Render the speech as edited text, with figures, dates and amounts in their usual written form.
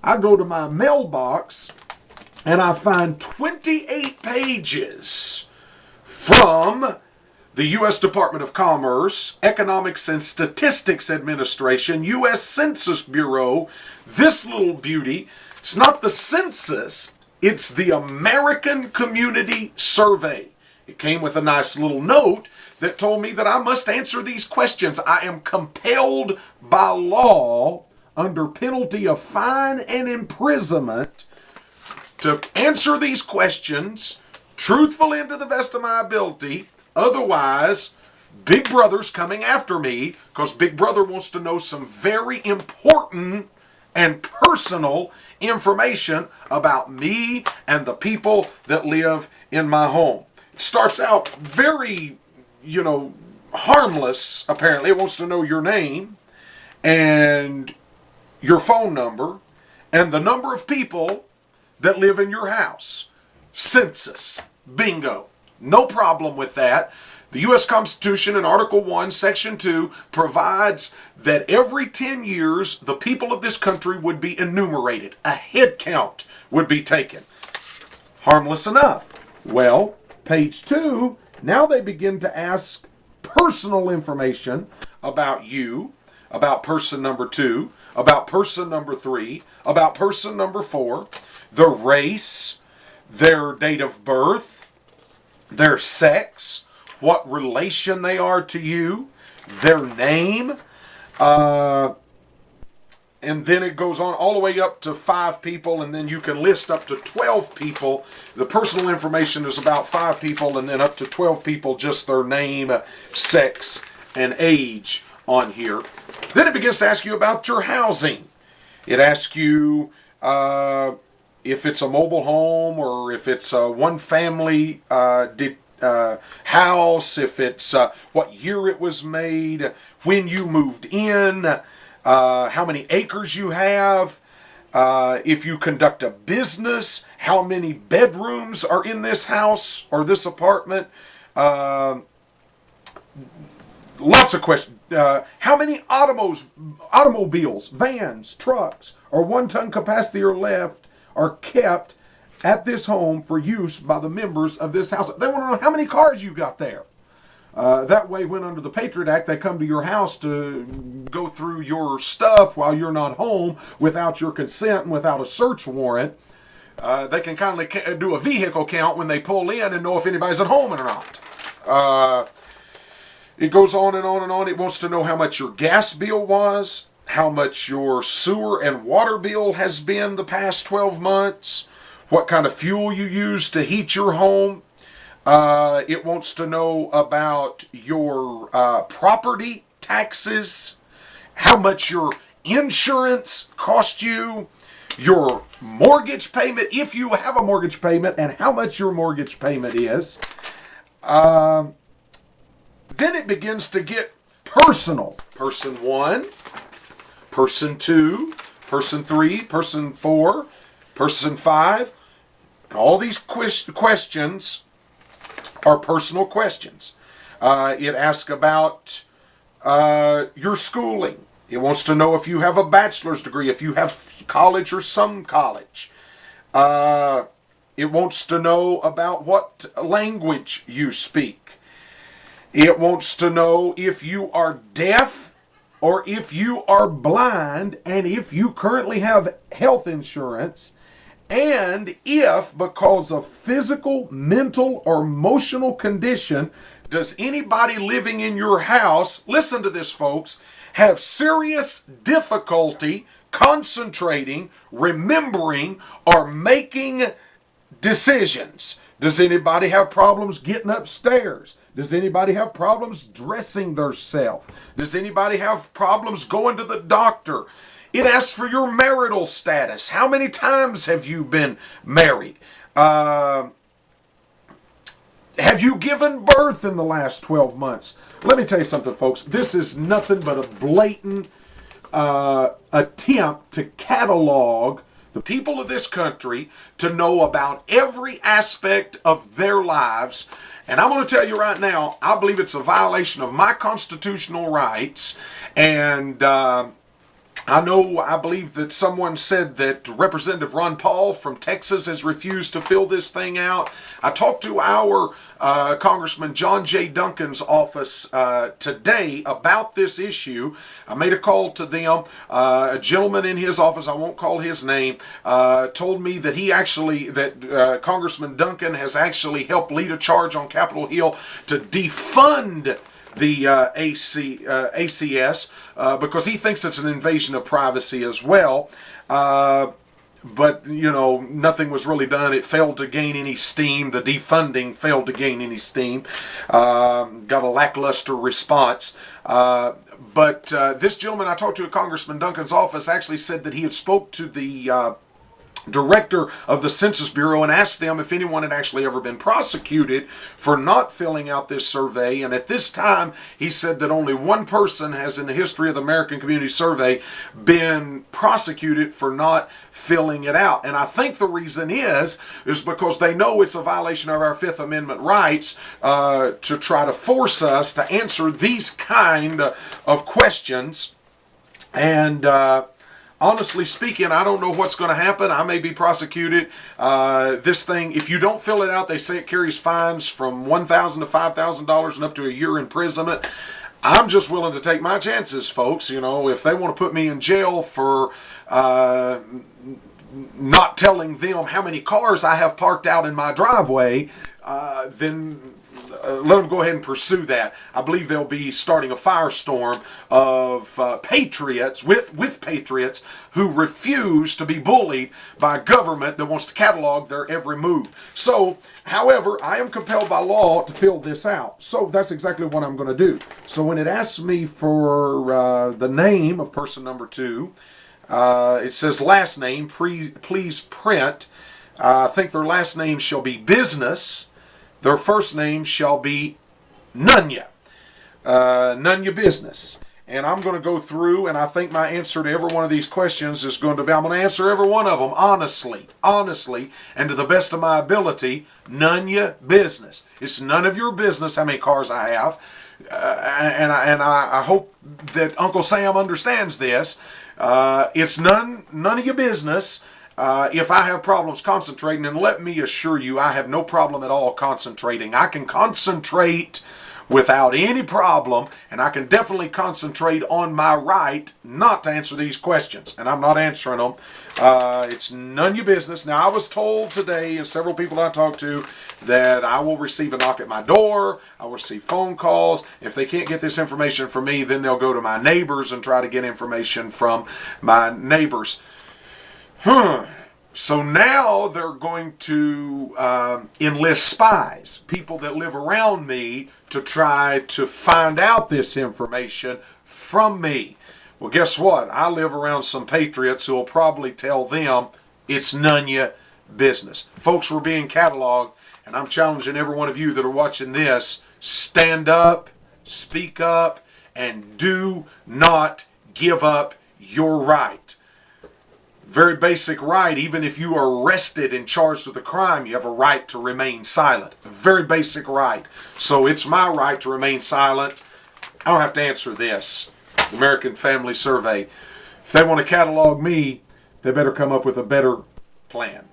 I go to my mailbox and I find 28 pages from the U.S. Department of Commerce, Economics and Statistics Administration, U.S. Census Bureau. This little beauty, it's not the census, it's the American Community Survey. It came with a nice little note that told me that I must answer these questions. I am compelled by law, under penalty of fine and imprisonment, to answer these questions truthfully and to the best of my ability. Otherwise, Big Brother's coming after me because Big Brother wants to know some very important and personal information about me and the people that live in my home. It starts out very, harmless, apparently. It wants to know your name and your phone number and the number of people that live in your house. Census. Bingo. No problem with that. The U.S. Constitution in Article 1, Section 2 provides that every 10 years the people of this country would be enumerated. A head count would be taken. Harmless enough. Well, page 2, now they begin to ask personal information about you, about person number 2, about person number 3, about person number 4, their race, their date of birth, their sex, what relation they are to you, their name, and then it goes on all the way up to 5 people, and then you can list up to 12 people. The personal information is about 5 people, and then up to 12 people, just their name, sex, and age on here. Then it begins to ask you about your housing. It asks you if it's a mobile home or if it's a one-family house, if it's what year it was made, when you moved in, how many acres you have, if you conduct a business, how many bedrooms are in this house or this apartment. Lots of questions. How many automobiles, vans, trucks, or 1-ton capacity or left are kept at this home for use by the members of this house? They want to know how many cars you got there. That way, when under the Patriot Act, they come to your house to go through your stuff while you're not home without your consent and without a search warrant, they can kindly do a vehicle count when they pull in and know if anybody's at home or not. It goes on and on and on. It wants to know how much your gas bill was, how much your sewer and water bill has been the past 12 months, what kind of fuel you use to heat your home. It wants to know about your property taxes, how much your insurance cost you, your mortgage payment, if you have a mortgage payment, and how much your mortgage payment is. Then it begins to get personal. Person 1, person 2, person 3, person 4, person 5. And all these questions are personal questions. It asks about your schooling. It wants to know if you have a bachelor's degree, if you have college or some college. It wants to know about what language you speak. It wants to know if you are deaf or if you are blind, and if you currently have health insurance, and if, because of physical, mental, or emotional condition, does anybody living in your house, listen to this folks, have serious difficulty concentrating, remembering, or making decisions. Does anybody have problems getting upstairs? Does anybody have problems dressing themselves? Does anybody have problems going to the doctor? It asks for your marital status. How many times have you been married? Have you given birth in the last 12 months? Let me tell you something, folks. This is nothing but a blatant attempt to catalog the people of this country to know about every aspect of their lives. And I'm going to tell you right now, I believe it's a violation of my constitutional rights. And I believe that someone said that Representative Ron Paul from Texas has refused to fill this thing out. I talked to our Congressman John J. Duncan's office today about this issue. I made a call to them. A gentleman in his office, I won't call his name, told me that Congressman Duncan has actually helped lead a charge on Capitol Hill to defund the ACS because he thinks it's an invasion of privacy as well. But, nothing was really done. It failed to gain any steam. The defunding failed to gain any steam. Got a lackluster response. But this gentleman I talked to at Congressman Duncan's office actually said that he had spoke to the director of the Census Bureau and asked them if anyone had actually ever been prosecuted for not filling out this survey. And at this time, he said that only one person has in the history of the American Community Survey been prosecuted for not filling it out. And I think the reason is because they know it's a violation of our Fifth Amendment rights to try to force us to answer these kind of questions. And honestly speaking, I don't know what's going to happen. I may be prosecuted. This thing, if you don't fill it out, they say it carries fines from $1,000 to $5,000 and up to a year imprisonment. I'm just willing to take my chances, folks. If they want to put me in jail for not telling them how many cars I have parked out in my driveway, then let them go ahead and pursue that. I believe they'll be starting a firestorm of patriots, with patriots who refuse to be bullied by a government that wants to catalog their every move. So, however, I am compelled by law to fill this out. So that's exactly what I'm going to do. So when it asks me for the name of person number 2, it says last name, please print. I think their last name shall be Business. Their first name shall be Nunya. Nunya Business. And I'm going to go through, and I think my answer to every one of these questions is going to be, I'm going to answer every one of them honestly, and to the best of my ability. Nunya Business. It's none of your business how many cars I have. And I hope that Uncle Sam understands this. It's none of your business. If I have problems concentrating, and let me assure you, I have no problem at all concentrating. I can concentrate without any problem, and I can definitely concentrate on my right not to answer these questions, and I'm not answering them. It's none of your business. Now, I was told today, and several people I talked to, that I will receive a knock at my door, I will receive phone calls. If they can't get this information from me, then they'll go to my neighbors and try to get information from my neighbors. So now they're going to enlist spies, people that live around me, to try to find out this information from me. Well, guess what? I live around some patriots who will probably tell them it's none of your business. Folks, we're being cataloged, and I'm challenging every one of you that are watching this, stand up, speak up, and do not give up your right. Very basic right. Even if you are arrested and charged with a crime, you have a right to remain silent. A very basic right. So it's my right to remain silent. I don't have to answer this. The American Family Survey. If they want to catalog me, they better come up with a better plan.